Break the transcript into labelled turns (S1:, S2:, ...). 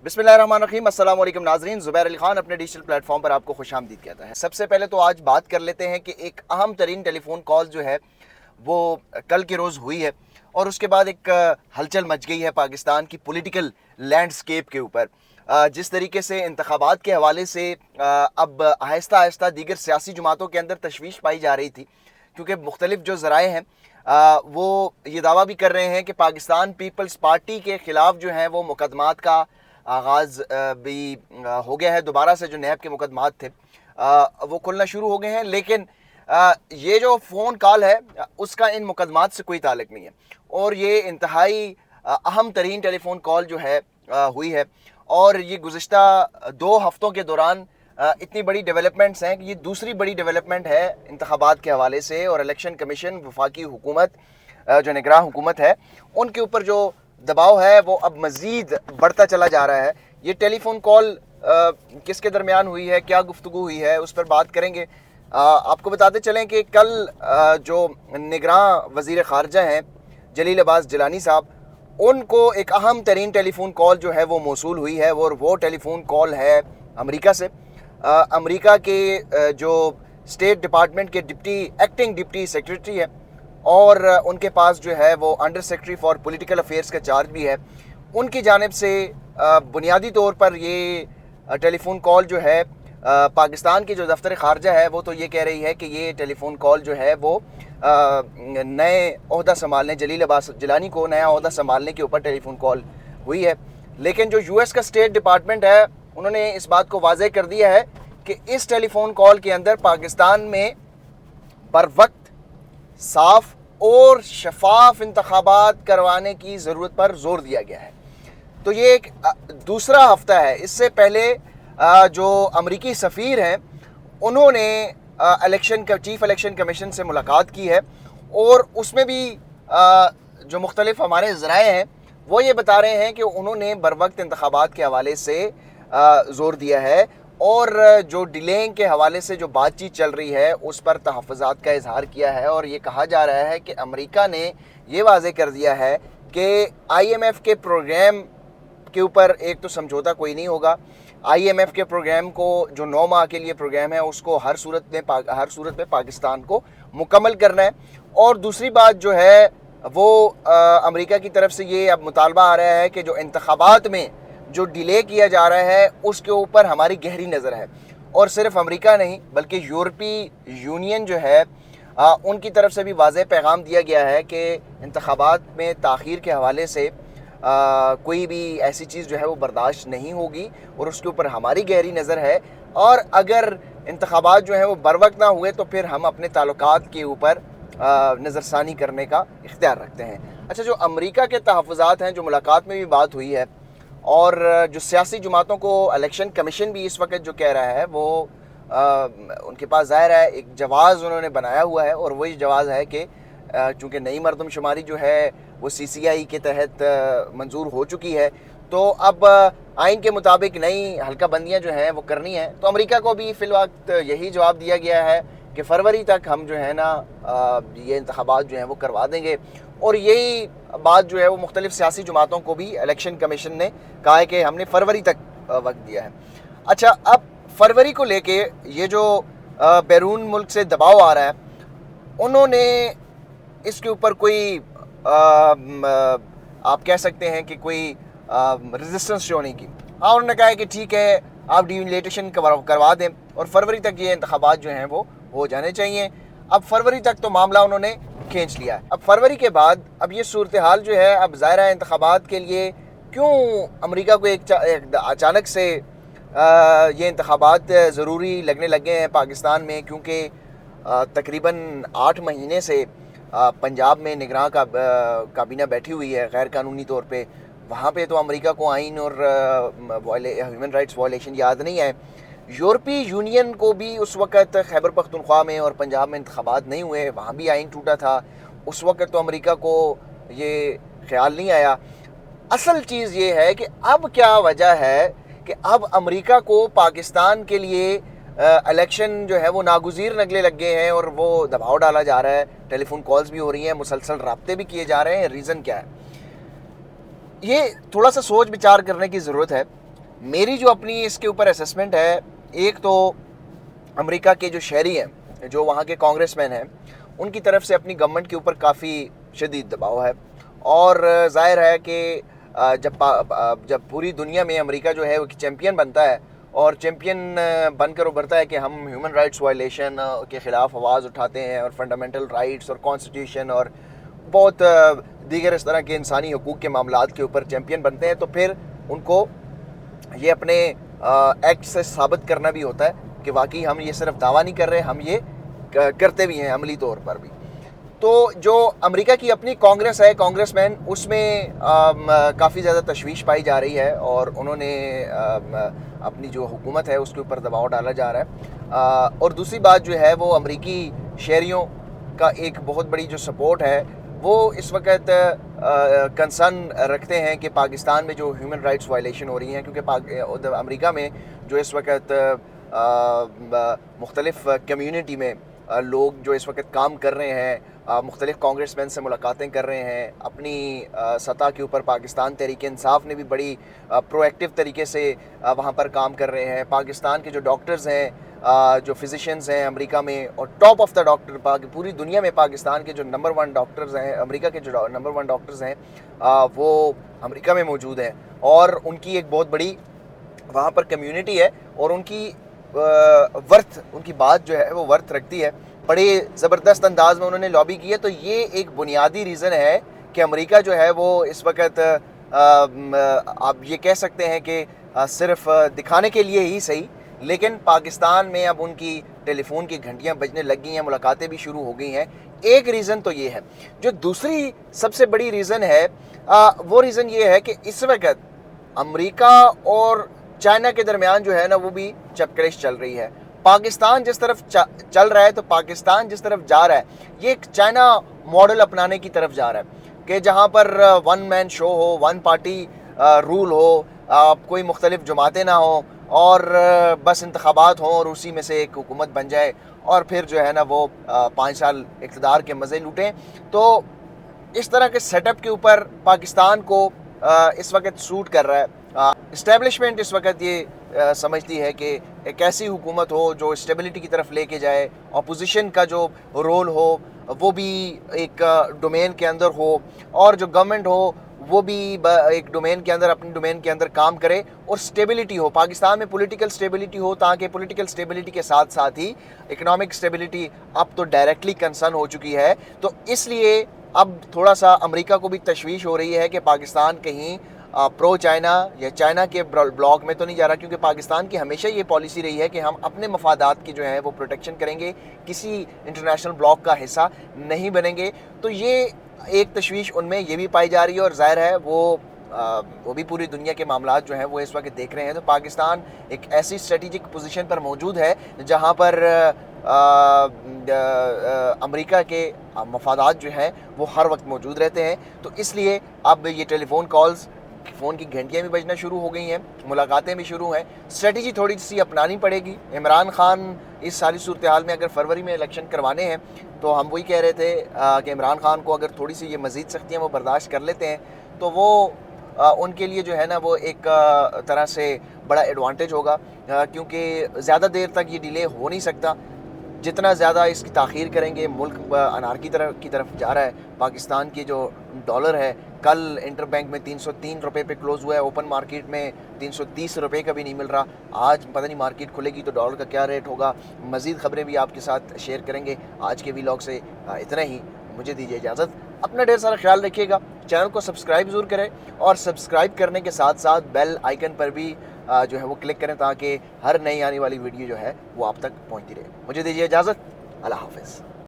S1: बिस्मिल्लाहिर्रहमानिर्रहीम। अस्सलाम वालेकुम नाज़रीन, ज़ुबैर अली खान अपने डिजिटल प्लेटफॉर्म पर आपको खुशामदीद कहता है। सबसे पहले तो आज बात कर लेते हैं कि एक अहम तरीन टेलीफोन कॉल जो है वो कल के रोज़ हुई है और उसके बाद एक हलचल मच गई है पाकिस्तान की पॉलिटिकल लैंडस्केप के ऊपर। जिस तरीके से इंतखाबात के हवाले से अब आहिस्ता आहिस्ता दीगर सियासी जमातों के अंदर तशवीश पाई जा रही थी, क्योंकि मुख्तलिफ जो ज़राए हैं वो ये दावा भी कर रहे हैं कि पाकिस्तान पीपल्स पार्टी के ख़िलाफ़ जो है वो मुकदमात का आगाज़ भी हो गया है। दोबारा से जो नैब के मुकदमात थे वो खुलना शुरू हो गए हैं, लेकिन ये जो फ़ोन कॉल है उसका इन मुकदमात से कोई ताल्लुक़ नहीं है और ये इंतहाई अहम तरीन टेलीफोन कॉल जो है हुई है। और ये गुज़िश्ता 2 हफ़्तों के दौरान इतनी बड़ी डेवलपमेंट्स हैं कि ये दूसरी बड़ी डेवलपमेंट है इंतखाबात के हवाले से, और इलेक्शन कमीशन, वफाकी हुकूमत जो निगरान हुकूमत है, उनके ऊपर जो दबाव है वो अब मज़ीद बढ़ता चला जा रहा है। ये टेलीफोन कॉल किसके दरमियान हुई है, क्या गुफ्तगू हुई है, उस पर बात करेंगे। आपको बताते चलें कि कल जो निगरान वज़ीर ख़ारजा हैं जलील अब्बास जिलानी साहब, उनको एक अहम तरीन टेलीफोन कॉल जो है वो मौसूल हुई है और वो टेलीफोन कॉल है अमेरिका से। अमेरिका के जो स्टेट डिपार्टमेंट के एक्टिंग डिप्टी सेक्रेटरी है और उनके पास जो है वो under secretary for political affairs का चार्ज भी है, उनकी जानिब से बुनियादी तौर पर ये टेलीफोन कॉल जो है पाकिस्तान की जो दफ्तर ख़ारजा है वो तो ये कह रही है कि ये टेलीफोन कॉल जो है वो नए ओहदा संभालने, जलील अब्बास जिलानी को नया ओहदा संभालने के ऊपर टेलीफोन कॉल हुई है। लेकिन जो यूएस का स्टेट डिपार्टमेंट है उन्होंने इस बात को वाज़ेह कर दिया है कि इस टेलीफोन कॉल के अंदर पाकिस्तान में बर वक्त साफ और शफाफ इंतखाबात करवाने की ज़रूरत पर जोर दिया गया है। तो ये एक दूसरा हफ्ता है। इससे पहले जो अमरीकी सफ़ीर हैं उन्होंने चीफ इलेक्शन कमीशन से मुलाकात की है और उसमें भी जो मुख्तलिफ हमारे ज़राए हैं वो ये बता रहे हैं कि उन्होंने बर वक्त इंतखाबात के हवाले से ज़ोर दिया है और जो डिलेइंग के हवाले से जो बातचीत चल रही है उस पर तहफ़्फ़ुज़ात का इजहार किया है। और ये कहा जा रहा है कि अमेरिका ने ये वाज़ेह कर दिया है कि IMF के प्रोग्राम के ऊपर एक तो समझौता कोई नहीं होगा। IMF के प्रोग्राम को जो 9 माह के लिए प्रोग्राम है उसको हर सूरत में पाकिस्तान को मुकम्मल करना है। और दूसरी बात जो है वो अमेरिका की तरफ से ये अब मुतालबा आ रहा है कि जो इंतखाबात में जो डिले किया जा रहा है उसके ऊपर हमारी गहरी नज़र है। और सिर्फ अमेरिका नहीं बल्कि यूरोपीय यूनियन जो है उनकी तरफ से भी वाज़ेह पैगाम दिया गया है कि इंतखाबात में ताख़ीर के हवाले से कोई भी ऐसी चीज़ जो है वो बर्दाश्त नहीं होगी और उसके ऊपर हमारी गहरी नज़र है। और अगर इंतखाबात जो है वो बर वक्त ना हुए तो फिर हम अपने ताल्लुकात के ऊपर नज़रसानी करने का इख्तियार रखते हैं। अच्छा, जो अमेरिका के तहफ़्फ़ुज़ात हैं, जो मुलाकात में भी बात हुई है और जो सियासी जमातों को इलेक्शन कमीशन भी इस वक्त जो कह रहा है वो उनके पास ज़ाहिर है एक जवाज़ उन्होंने बनाया हुआ है और वही जवाज़ है कि चूँकि नई मरदमशुमारी जो है वो CCI के तहत मंजूर हो चुकी है, तो अब आइन के मुताबिक नई हल्का बंदियाँ जो हैं वो करनी है। तो अमेरिका को भी फ़िलवक्त यही जवाब दिया गया है कि फरवरी तक हम जो है ना ये इंतखाबात जो हैं वो करवा देंगे। और यही बात जो है वो मुख्तलिफ सियासी जमातों को भी इलेक्शन कमीशन ने कहा है कि हमने फरवरी तक वक्त दिया है। अच्छा, अब फरवरी को लेके ये जो बैरून मुल्क से दबाव आ रहा है, उन्होंने इसके ऊपर कोई आप कह सकते हैं कि कोई रेजिस्टेंस शो नहीं की। हाँ, उन्होंने कहा है कि ठीक है आप डिलिमिटेशन करवा दें और फरवरी तक ये इंतखाबात जो हैं वो हो जाने चाहिए। अब फरवरी तक तो मामला उन्होंने खींच लिया है। अब फरवरी के बाद अब ये सूरत हाल जो है, अब ज़ाहिर है इंतखाबात के लिए क्यों अमेरिका को एक अचानक से ये इंतखाबात ज़रूरी लगने लगे हैं पाकिस्तान में, क्योंकि तकरीबन 8 महीने से पंजाब में निगरान काबीना बैठी हुई है गैर कानूनी तौर पे। वहाँ पे तो अमेरिका को आइन और ह्यूमन राइट्स वायलेशन याद नहीं है। यूरोपीय यूनियन को भी उस वक़्त खैबर पख्तूनख्वा में और पंजाब में इंतखाबात नहीं हुए, वहाँ भी आइन टूटा था। उस वक़्त तो अमेरिका को ये ख्याल नहीं आया। असल चीज़ ये है कि अब क्या वजह है कि अब अमेरिका को पाकिस्तान के लिए इलेक्शन जो है वो नागुज़ीर नगले लग गए हैं और वो दबाव डाला जा रहा है। टेलीफोन कॉल्स भी हो रही हैं, मुसलसल राब्ते भी किए जा रहे हैं। रीज़न क्या है? ये थोड़ा सा सोच विचार करने की ज़रूरत है, मेरी जो अपनी इसके ऊपर असेसमेंट है, एक तो अमेरिका के जो शहरी हैं, जो वहाँ के कांग्रेसमैन हैं, उनकी तरफ से अपनी गवर्नमेंट के ऊपर काफ़ी शदीद दबाव है। और ज़ाहिर है कि जब पूरी दुनिया में अमेरिका जो है वो चैम्पियन बनता है और चैम्पियन बनकर उभरता है कि हम ह्यूमन राइट्स वायलेशन के ख़िलाफ़ आवाज़ उठाते हैं और फंडामेंटल राइट्स और कॉन्स्टिट्यूशन और बहुत दीगर इस तरह के इंसानी हकूक़ के मामलात के ऊपर चैम्पियन बनते हैं, तो फिर उनको ये अपने एक्ट से साबित करना भी होता है कि वाकई हम ये सिर्फ दावा नहीं कर रहे, हम ये करते भी हैं अमली तौर पर भी। तो जो अमेरिका की अपनी कांग्रेस है, कांग्रेसमैन, उसमें काफ़ी ज़्यादा तशवीश पाई जा रही है और उन्होंने अपनी जो हुकूमत है उसके ऊपर दबाव डाला जा रहा है। और दूसरी बात जो है वो अमेरिकी शहरियों का एक बहुत बड़ी जो सपोर्ट है वो इस वक्त कंसर्न रखते हैं कि पाकिस्तान में जो ह्यूमन राइट्स वायलेशन हो रही हैं, क्योंकि अमेरिका में जो इस वक्त मुख्तलिफ़ कम्यूनिटी में लोग जो इस वक्त काम कर रहे हैं, मुख्तलिफ़ कांग्रेसमैन से मुलाकातें कर रहे हैं, अपनी सतह के ऊपर पाकिस्तान तहरीक इंसाफ ने भी बड़ी प्रोएक्टिव तरीके से वहाँ पर काम कर रहे हैं। पाकिस्तान के जो डॉक्टर्स हैं, जो फिजिशियंस हैं अमेरिका में, और टॉप ऑफ द डॉक्टर पूरी दुनिया में पाकिस्तान के जो नंबर 1 डॉक्टर्स हैं, अमेरिका के जो नंबर 1 डॉक्टर्स हैं, वो अमेरिका में मौजूद हैं और उनकी एक बहुत बड़ी वहाँ पर कम्युनिटी है और उनकी उनकी बात जो है वो वर्थ रखती है। बड़े ज़बरदस्त अंदाज में उन्होंने लॉबी की है। तो ये एक बुनियादी रीज़न है कि अमेरिका जो है वो इस वक्त आप ये कह सकते हैं कि सिर्फ दिखाने के लिए ही सही, लेकिन पाकिस्तान में अब उनकी टेलीफोन की घंटियां बजने लग गई हैं, मुलाकातें भी शुरू हो गई हैं। एक रीज़न तो ये है। जो दूसरी सबसे बड़ी रीज़न है वो रीज़न ये है कि इस वक्त अमेरिका और चाइना के दरमियान जो है ना वो भी चपकलिश चल रही है। पाकिस्तान जिस तरफ चल रहा है, तो पाकिस्तान जिस तरफ जा रहा है ये एक चाइना मॉडल अपनाने की तरफ जा रहा है कि जहाँ पर 1 मैन शो हो, 1 पार्टी रूल हो, कोई मुख्तलिफ जमातें ना हो और बस इंतखाबात हों और उसी में से एक हुकूमत बन जाए और फिर जो है ना वो 5 साल इक़्तिदार के मज़े लूटें। तो इस तरह के सेटअप के ऊपर पाकिस्तान को इस वक्त सूट कर रहा है। इस्टेब्लिशमेंट इस वक्त ये समझती है कि एक ऐसी हुकूमत हो जो स्टेबिलिटी की तरफ लेके जाए, अपोजिशन का जो रोल हो वो भी एक डोमेन के अंदर हो और जो गवर्नमेंट हो वो भी एक डोमेन के अंदर, अपने डोमेन के अंदर काम करे और स्टेबिलिटी हो, पाकिस्तान में पॉलिटिकल स्टेबिलिटी हो, ताकि पॉलिटिकल स्टेबिलिटी के साथ साथ ही इकोनॉमिक स्टेबिलिटी अब तो डायरेक्टली कंसर्न हो चुकी है। तो इसलिए अब थोड़ा सा अमेरिका को भी तशवीश हो रही है कि पाकिस्तान कहीं प्रो चाइना या चाइना के ब्लॉक में तो नहीं जा रहा, क्योंकि पाकिस्तान की हमेशा ये पॉलिसी रही है कि हम अपने मफादात की जो है वो प्रोटेक्शन करेंगे, किसी इंटरनेशनल ब्लॉक का हिस्सा नहीं बनेंगे। तो ये एक तशवीश उनमें ये भी पाई जा रही है और ज़ाहिर है वो भी पूरी दुनिया के मामलात जो हैं वो इस वक्त देख रहे हैं। तो पाकिस्तान एक ऐसी स्ट्रेटेजिक पोजीशन पर मौजूद है जहाँ पर अमेरिका के मफादात जो हैं वो हर वक्त मौजूद रहते हैं। तो इसलिए अब ये टेलीफोन कॉल्स, फ़ोन की घंटियाँ भी बजना शुरू हो गई हैं, मुलाकातें भी शुरू हैं। स्ट्रेटजी थोड़ी सी अपनानी पड़ेगी। इमरान खान इस सारी सूरत हाल में अगर फरवरी में इलेक्शन करवाने हैं तो हम वही कह रहे थे कि इमरान खान को अगर थोड़ी सी ये मज़ीद सख्तियाँ वो बर्दाश्त कर लेते हैं तो वो उनके लिए जो है ना वो एक तरह से बड़ा एडवांटेज होगा, क्योंकि ज़्यादा देर तक ये डिले हो नहीं सकता। जितना ज़्यादा इसकी ताख़ीर करेंगे, मुल्क अनार की तरफ जा रहा है। पाकिस्तान की जो डॉलर है कल इंटर बैंक में 303 रुपये पे क्लोज़ हुआ है, ओपन मार्केट में 330 रुपये का भी नहीं मिल रहा। आज पता नहीं मार्केट खुलेगी तो डॉलर का क्या रेट होगा। मज़ीद ख़बरें भी आपके साथ शेयर करेंगे। आज के व्लॉग से इतना ही, मुझे दीजिए इजाज़त। अपना ढेर सारा ख्याल रखिएगा। चैनल को सब्सक्राइब ज़रूर करें और सब्सक्राइब करने के साथ साथ बेल आइकन पर भी जो है वो क्लिक करें ताकि हर नई आने वाली वीडियो जो है वो आप तक पहुंचती रहे। मुझे दीजिए इजाज़त। अल्लाह हाफ़िज़।